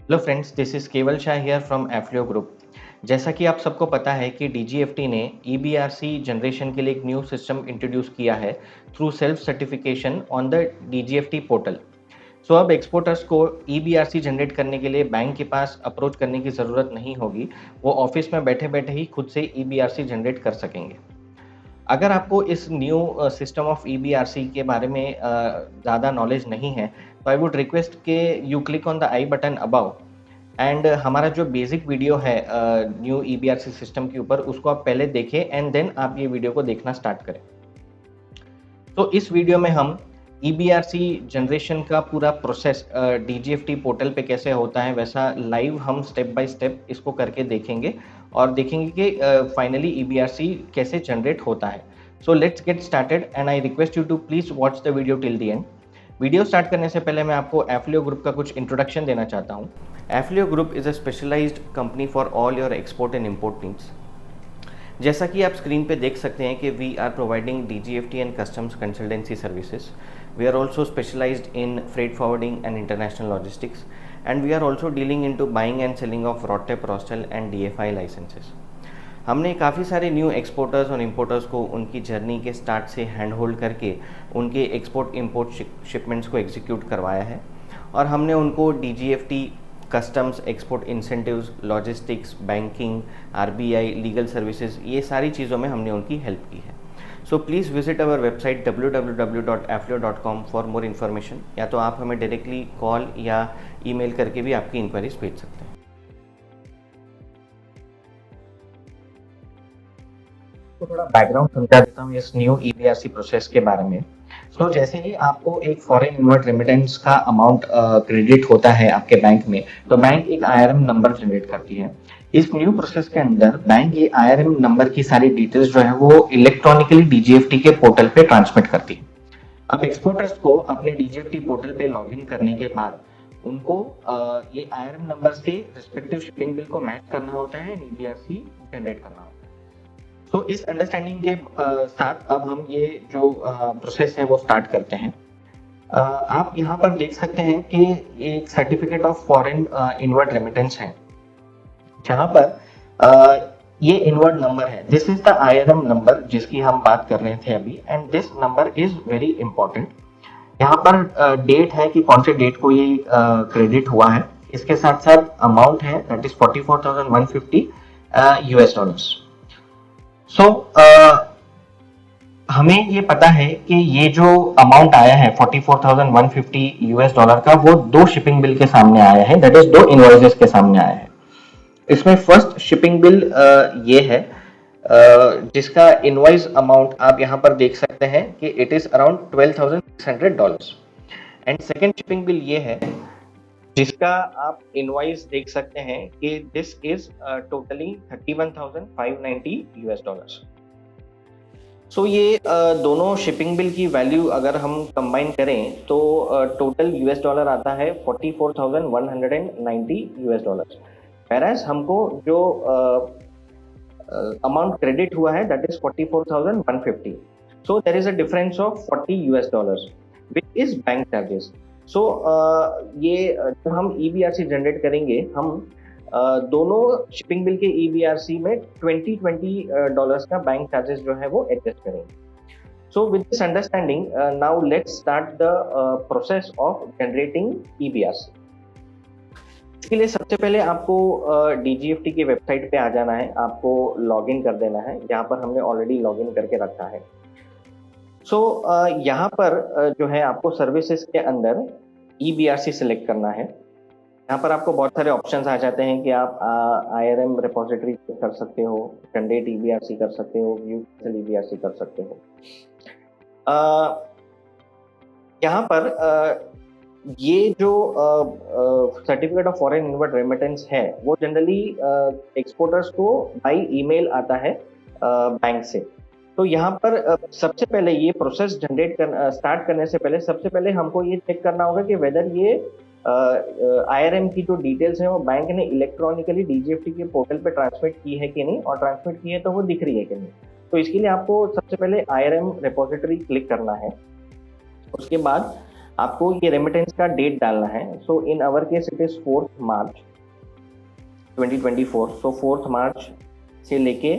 Hello friends, this is केवल Shah here from एफ्लियो group. जैसा कि आप सबको पता है कि डीजीएफटी ने ईबीआरसी जनरेशन के लिए एक न्यू सिस्टम इंट्रोड्यूस किया है through self certification on the DGFT portal. So अब एक्सपोर्टर्स को ईबीआरसी जनरेट करने के लिए बैंक के पास अप्रोच करने की ज़रूरत नहीं होगी। वो ऑफिस में बैठे बैठे ही खुद से ईबीआरसी जनरेट कर सकेंगे। अगर आपको इस न्यू सिस्टम ऑफ ईबीआरसी के बारे में ज़्यादा नॉलेज नहीं है, तो आई वुड रिक्वेस्ट के you click on the I button above and हमारा जो बेसिक वीडियो है न्यू ईबीआरसी सिस्टम के ऊपर, उसको आप पहले देखें एंड देन आप ये वीडियो को देखना स्टार्ट करें। तो इस वीडियो में हम ईबीआरसी जनरेशन का पूरा प्रोसेस डीजीएफटी पोर्टल पे कैसे होता है वैसा लाइव हम स्टेप बाय स्टेप इसको करके देखेंगे और देखेंगे कि फाइनली ईबीआरसी कैसे जनरेट होता है। So let's get started and I request you to please watch the video till the end. Video start करने से पहले मैं आपको एफ्लियो ग्रुप का कुछ इंट्रोडक्शन देना चाहता हूँ। Afflio group is a specialised company for all your export and import needs. जैसा कि आप स्क्रीन पे देख सकते हैं कि we are providing DGFT and customs consultancy services. We are also specialised in freight forwarding and international logistics and we are also dealing in to buying and selling of RoDTEP, RoSCTL and DFI licences. हमने काफ़ी सारे new exporters और importers को उनकी journey के start से hand hold करके उनके एक्सपोर्ट इम्पोर्ट शिपमेंट्स को एग्जीक्यूट करवाया है और हमने उनको DGFT, customs, export incentives, logistics, banking, RBI, legal services, ये सारी चीज़ों में हमने उनकी हेल्प की है। So please visit our website www.afflio.com for more information, या तो आप हमें डायरेक्टली कॉल या ईमेल करके भी आपकी इंक्वायरीज भेज सकते हैं। तो थोड़ा बैकग्राउंड समझा देता हूँ इस न्यू ईबीआरसी प्रोसेस के बारे में। तो जैसे ही आपको एक फॉरेन इनवर्ट रेमिटेंस का अमाउंट क्रेडिट होता है आपके बैंक में, तो बैंक एक आईआरएम नंबर जनरेट करती है। इस न्यू प्रोसेस के अंदर बैंक ये आईआरएम नंबर की सारी डिटेल्स जो है वो इलेक्ट्रॉनिकली डीजीएफटी के पोर्टल पे ट्रांसमिट करती है। अब एक्सपोर्टर्स को अपने डीजीएफटी पोर्टल पे लॉगिन करने के बाद उनको ये आईआरएम नंबर से रिस्पेक्टिव शिपिंग बिल को मैच करना होता है, ईबीआरसी जनरेट करना होता है। तो इस अंडरस्टैंडिंग के साथ अब हम ये जो प्रोसेस है वो स्टार्ट करते हैं। आप यहाँ पर देख सकते हैं कि एक certificate of foreign inward remittance है, जहाँ पर ये इनवर्ड नंबर है। This is the IRM number जिसकी हम बात कर रहे थे अभी, and this number is very important. यहाँ पर डेट है कि कौन से डेट को ये क्रेडिट हुआ है। इसके साथ साथ अमाउंट है, दैट इज 44,150 यूएस डॉलर्स। सो हमें ये पता है कि ये जो अमाउंट आया है 44,150 यूएस डॉलर का, वो दो शिपिंग बिल के सामने आया है, दैट इज दो इनवॉइसेस के सामने आया है। इसमें फर्स्ट शिपिंग बिल ये है जिसका इनवॉइस अमाउंट आप यहाँ पर देख सकते हैं कि it is around $12,600 and second shipping bill ये है जिसका आप इनवॉइस देख सकते हैं कि this is totally $31,590 US dollars. So ये दोनों शिपिंग बिल की वैल्यू अगर हम कंबाइन करें तो टोटल यूएस डॉलर आता है 44,190 यूएस डॉलर। whereas हमको जो अमाउंट क्रेडिट हुआ है that is 44,150। So there is a difference of 40 US dollars which is bank charges. So ये जब हम ईबीआरसी जनरेट करेंगे, हम दोनों शिपिंग बिल के ईबीआरसी में 20 डॉलर्स का बैंक चार्जेस जो है वो एडजस्ट करेंगे। So with this understanding now let's start the process of generating EBRC. इसके लिए सबसे पहले आपको डीजीएफटी की वेबसाइट पे आ जाना है, आपको लॉगिन कर देना है। यहाँ पर हमने ऑलरेडी लॉगिन करके रखा है। सो यहाँ पर जो है आपको सर्विसेज के अंदर ईबीआरसी सिलेक्ट करना है। यहाँ पर आपको बहुत सारे ऑप्शंस आ जाते हैं कि आप आईआरएम रिपोजिटरी कर सकते हो, जनरेट ईबीआरसी कर सकते हो, व्यू ईबीआरसी कर सकते हो। यहाँ पर ये जो certificate of foreign inward remittance है वो जनरली एक्सपोर्टर्स को बाय ईमेल आता है बैंक से। तो यहाँ पर सबसे पहले ये प्रोसेस जनरेट स्टार्ट करने से पहले सबसे पहले हमको ये चेक करना होगा कि वेदर ये आईआरएम की जो डिटेल्स है वो बैंक ने इलेक्ट्रॉनिकली डीजीएफटी के पोर्टल पे ट्रांसमिट की है कि नहीं, और ट्रांसमिट की है तो वो दिख रही है कि नहीं। तो इसके लिए आपको सबसे पहले आईआरएम रिपोजिटरी क्लिक करना है। उसके बाद आपको ये रेमिटेंस का डेट डालना है। So in our case it is 4 March 2024। So 4 March से लेके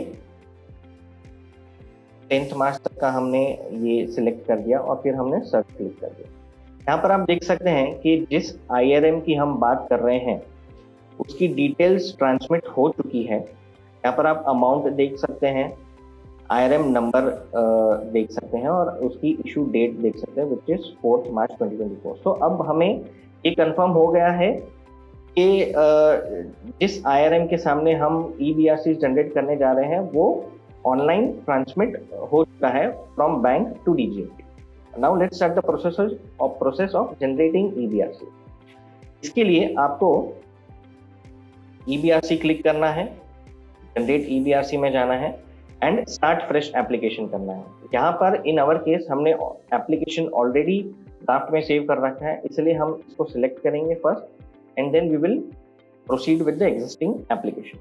10 मार्च तक का हमने ये सिलेक्ट कर दिया और फिर हमने सर्च क्लिक कर दिया। यहाँ पर आप देख सकते हैं कि जिस IRM की हम बात कर रहे हैं उसकी डिटेल्स ट्रांसमिट हो चुकी है। यहाँ पर आप अमाउंट देख सकते हैं, IRM नंबर देख सकते हैं और उसकी इशू डेट देख सकते हैं विच इज 4 मार्च 2024। सो अब हमें ये कंफर्म हो गया है कि जिस IRM के सामने हम EBRC जनरेट करने जा रहे हैं वो ऑनलाइन ट्रांसमिट हो चुका है from bank to DGFT। Now let's start the process of generating EBRC। इसके लिए आपको EBRC क्लिक करना है, जनरेट EBRC में जाना है एंड स्टार्ट फ्रेश एप्लीकेशन करना है। यहाँ पर इन आवर केस हमने एप्लीकेशन ऑलरेडी ड्राफ्ट में सेव कर रखा है, इसलिए हम इसको सिलेक्ट करेंगे first and then we will proceed with the existing application.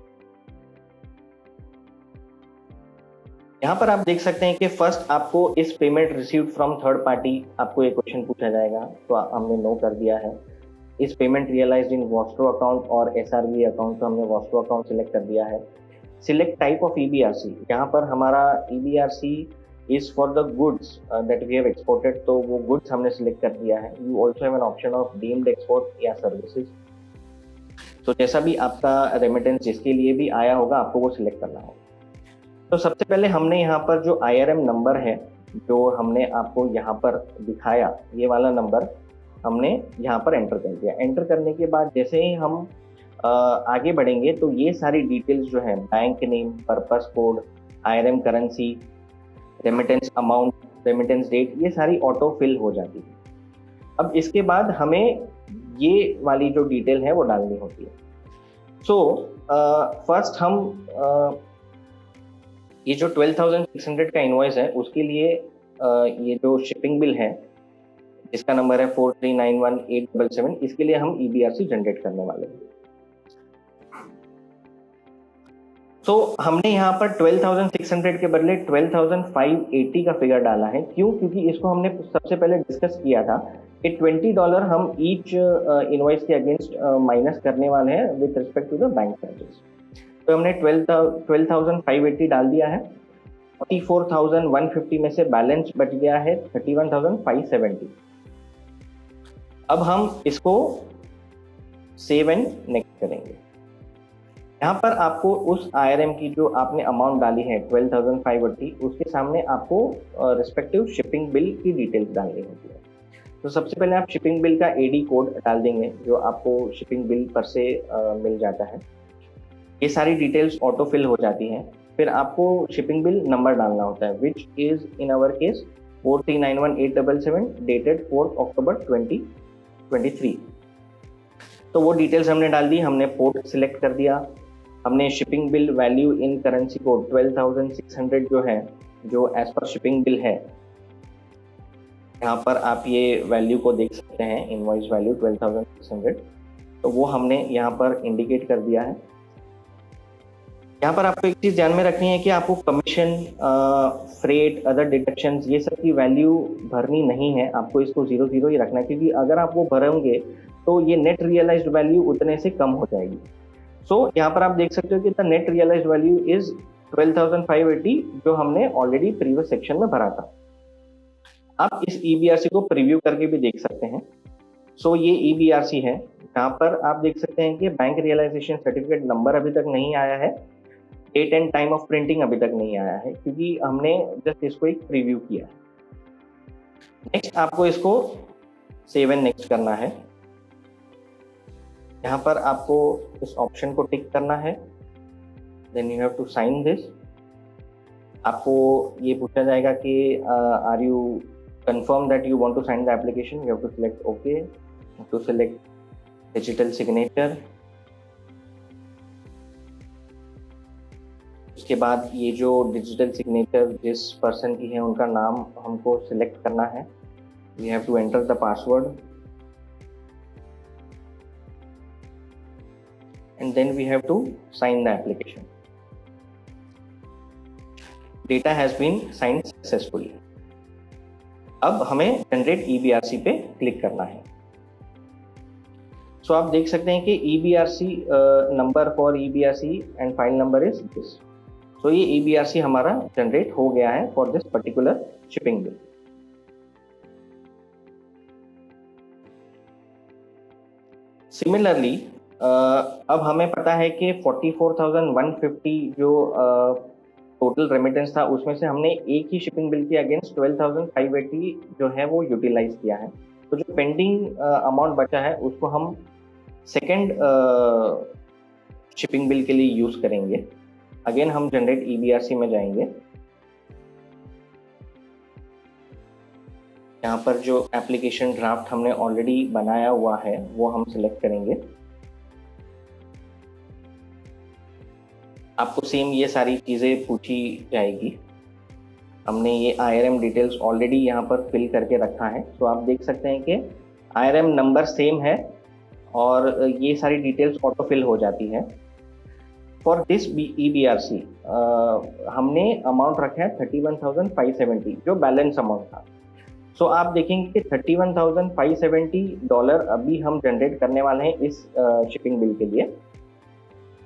यहाँ पर आप देख सकते हैं कि फर्स्ट आपको इस payment received from third party आपको एक क्वेश्चन पूछा जाएगा, तो हमने नो कर दिया है। इस पेमेंट रियलाइज्ड इन वॉस्ट्रो अकाउंट और SRV अकाउंट, तो हमने वॉस्ट्रो अकाउंट सिलेक्ट कर दिया है। सिलेक्ट टाइप ऑफ EBRC, यहाँ पर हमारा EBRC is for the goods that we have exported, तो वो गुड्स हमने सिलेक्ट कर दिया है। You also have an option of deemed export या सर्विसेज। तो जैसा भी आपका रेमिटेंस जिसके लिए भी आया होगा आपको वो सिलेक्ट करना होगा। तो सबसे पहले हमने यहाँ पर जो IRM नंबर है जो हमने आपको यहाँ पर दिखाया, ये वाला नंबर हमने यहाँ पर एंटर कर दिया। एंटर करने के बाद जैसे ही हम आगे बढ़ेंगे तो ये सारी डिटेल्स जो है, bank name, purpose code, IRM currency, remittance amount, remittance date, ये सारी ऑटो फिल हो जाती है। अब इसके बाद हमें ये वाली जो डिटेल है वो डालनी होती है। सो फर्स्ट हम ये जो 12,600 का इनवॉइस है उसके लिए ये जो शिपिंग बिल है जिसका नंबर है 4391877, इसके लिए हम EBRC जनरेट करने वाले हैं। तो हमने यहाँ पर 12,600 के बदले 12,580 का फिगर डाला है। क्यों? क्योंकि इसको हमने सबसे पहले डिस्कस किया था कि $20 हम ईच इनवॉइस के अगेंस्ट माइनस करने वाले हैं with respect to the bank charges. तो हमने 12,580 डाल दिया है। 44,150 में से बैलेंस बच गया है 31,570। अब हम इसको सेव एंड नेक्स्ट करेंगे। यहाँ पर आपको उस IRM की जो आपने अमाउंट डाली है 12,580, उसके सामने आपको रिस्पेक्टिव शिपिंग बिल की डिटेल्स डालनी होती है। तो सबसे पहले आप शिपिंग बिल का AD कोड डाल देंगे जो आपको शिपिंग बिल पर से मिल जाता है। ये सारी डिटेल्स ऑटो फिल हो जाती हैं। फिर आपको शिपिंग बिल नंबर डालना होता है which is in our case 4391877 dated 4 October 2023। तो वो डिटेल्स हमने डाल दी। हमने पोर्ट सिलेक्ट कर दिया। हमने shipping bill value in currency code 12,600 जो है, जो एज पर शिपिंग बिल है, यहाँ पर आप ये वैल्यू को देख सकते हैं, इनवॉइस वैल्यू 12,600, तो वो हमने यहाँ पर इंडिकेट कर दिया है। यहाँ पर आपको एक चीज़ ध्यान में रखनी है कि आपको कमीशन, फ्रेट, अदर डिडक्शंस, ये सब की वैल्यू भरनी नहीं है। आपको इसको 0 ही रखना है, क्योंकि अगर आप वो भरोगे तो ये नेट रियलाइज्ड वैल्यू उतने से कम हो जाएगी। सो यहाँ पर आप देख सकते हो कि the net realised value is 12,580 जो हमने ऑलरेडी प्रीवियस सेक्शन में भरा था। आप इस EBRC को प्रीव्यू करके भी देख सकते हैं। सो ये EBRC है। यहाँ पर आप देख सकते हैं कि बैंक रियलाइजेशन सर्टिफिकेट नंबर अभी तक नहीं आया है, date and time of printing अभी तक नहीं आया है, क्योंकि हमने जस्ट इसको एक प्रीव्यू किया है। नेक्स्ट आपको इसको सेव एंड नेक्स्ट करना है। यहाँ पर आपको इस ऑप्शन को टिक करना है, then you have to sign this. आपको ये पूछा जाएगा कि are you confirm that you want to sign the application. You have to select OK, you have to select digital signature। उसके बाद ये जो डिजिटल सिग्नेचर जिस पर्सन की है उनका नाम हमको सिलेक्ट करना है। We have to enter the password and then we have to sign the application. Data has been signed successfully. अब हमें जनरेट EBRC पे क्लिक करना है। सो आप देख सकते हैं कि EBRC number for EBRC and file number is this. So ये EBRC हमारा जनरेट हो गया है for this particular shipping bill. Similarly अब हमें पता है कि 44,150 जो टोटल रेमिटेंस था उसमें से हमने एक ही शिपिंग बिल के अगेंस्ट 12,580 जो है वो यूटिलाइज किया है। तो जो पेंडिंग अमाउंट बचा है उसको हम सेकेंड शिपिंग बिल के लिए यूज करेंगे। अगेन हम जनरेट EBRC में जाएंगे। यहाँ पर जो एप्लीकेशन ड्राफ्ट हमने ऑलरेडी बनाया हुआ है वो हम सिलेक्ट करेंगे। आपको सेम ये सारी चीज़ें पूछी जाएगी। हमने ये IRM डिटेल्स ऑलरेडी यहाँ पर फिल करके रखा है। तो आप देख सकते हैं कि IRM नंबर सेम है और ये सारी डिटेल्स ऑटो फिल हो जाती है। फॉर दिस EBRC हमने अमाउंट रखा है 31,570 जो बैलेंस अमाउंट था। सो आप देखेंगे कि $31,570 अभी हम जनरेट करने वाले हैं इस शिपिंग बिल के लिए।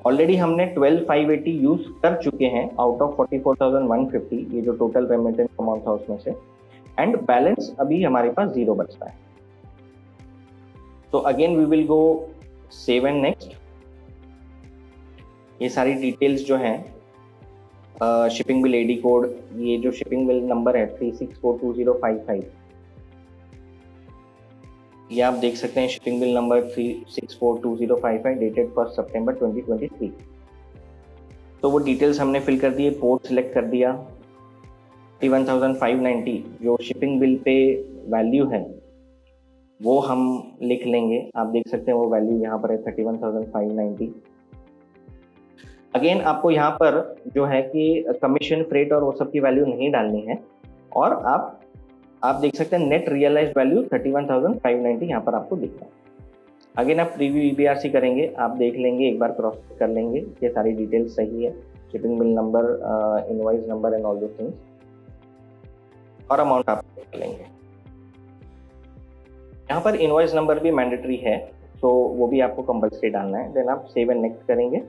ऑलरेडी हमने 12,580 यूज कर चुके हैं आउट ऑफ 44,150, ये जो टोटल रेमिटेंस अमाउंट था उसमें से, एंड बैलेंस अभी हमारे पास 0 बचता है। तो again we will go save and next. ये सारी डिटेल्स जो हैं शिपिंग बिल AD कोड, ये जो शिपिंग बिल नंबर है 36420555, ये आप देख सकते हैं शिपिंग बिल नंबर 36420555 डेटेड 1 सितंबर 2023। तो वो डिटेल्स हमने फिल कर दिए, पोर्ट सिलेक्ट कर दिया। 31,590 जो शिपिंग बिल पे वैल्यू है वो हम लिख लेंगे। आप देख सकते हैं वो वैल्यू यहाँ पर है 31,590। अगेन आपको यहाँ पर जो है कि कमीशन, फ्रेट और वो सब की वैल्यू नहीं डालनी है, और आप देख सकते हैं नेट रियलाइज वैल्यू 31,590 यहाँ पर आपको दिख रहा है। अगेन आप प्रीव्यू EBRC करेंगे, आप देख लेंगे, एक बार क्रॉस कर लेंगे कि सारी डिटेल्स सही है, shipping bill number, invoice number and all दो थिंग्स, और अमाउंट आप देख लेंगे। यहाँ पर इनवॉइस नंबर भी मैंडेटरी है, तो वो भी आपको कंपल्सरी डालना है। देन आप सेव एंड नेक्स्ट करेंगे।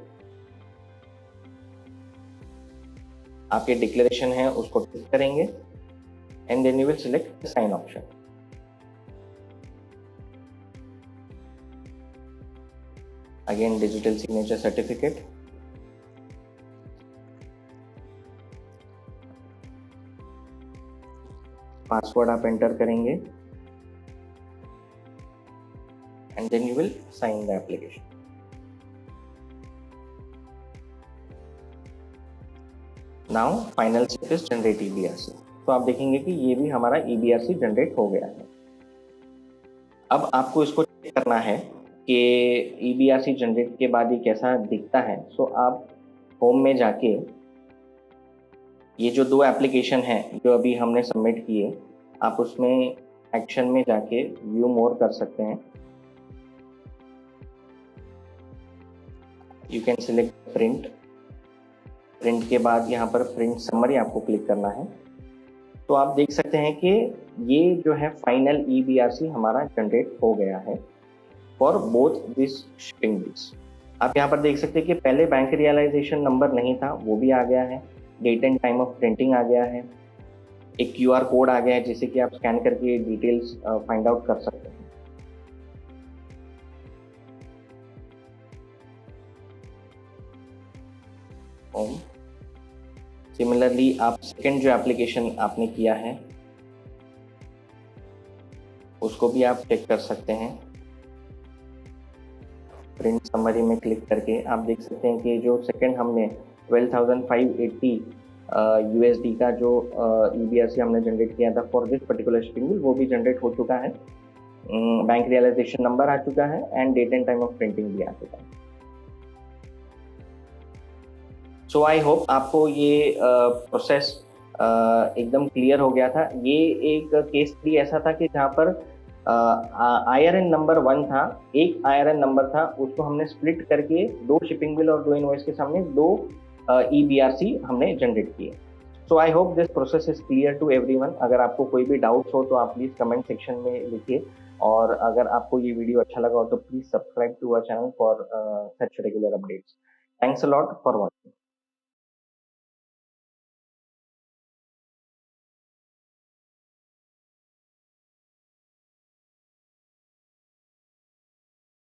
आपके डिक्लेरेशन है उसको टिक करेंगे and then you will select the sign option. Again digital signature certificate, password आप एंटर करेंगे and then you will sign the application. Now final step is generate EBRC. तो आप देखेंगे कि ये भी हमारा EBRC जनरेट हो गया है। अब आपको इसको चेक करना है कि EBRC जनरेट के बाद ये कैसा दिखता है। सो आप होम में जाके ये जो 2 एप्लीकेशन हैं जो अभी हमने सबमिट किए, आप उसमें एक्शन में जाके व्यू मोर कर सकते हैं। यू कैन सिलेक्ट प्रिंट के बाद यहाँ पर प्रिंट समरी आपको क्लिक करना है। तो आप देख सकते हैं कि ये जो है फाइनल EBRC हमारा जनरेट हो गया है for both this shipping bills. आप यहाँ पर देख सकते हैं कि पहले बैंक रियलाइजेशन नंबर नहीं था, वो भी आ गया है, date and time of printing आ गया है, एक QR कोड आ गया है जिसे कि आप स्कैन करके डिटेल्स फाइंड आउट कर सकते हैं। सिमिलरली आप सेकेंड जो एप्लीकेशन आपने किया है उसको भी आप चेक कर सकते हैं। प्रिंट समरी में क्लिक करके आप देख सकते हैं कि जो सेकेंड हमने 12,580 USD का जो EBRC हमने जनरेट किया था for this particular shipping bill, वो भी जनरेट हो चुका है। बैंक रियलाइजेशन नंबर आ चुका है and date and time of printing भी आ चुका है। सो आई होप आपको ये प्रोसेस एकदम क्लियर हो गया था। ये एक केस स्टडी ऐसा था कि जहाँ पर IRN नंबर 1 था, एक IRN नंबर था, उसको हमने स्प्लिट करके 2 शिपिंग बिल और 2 इनवॉइस के सामने 2 EBRC हमने जनरेट किए। So I hope this process is clear to everyone. अगर आपको कोई भी डाउट्स हो तो आप प्लीज कमेंट सेक्शन में लिखिए, और अगर आपको ये वीडियो अच्छा लगा हो तो please subscribe to our channel for such regular updates. Thanks a lot for watching.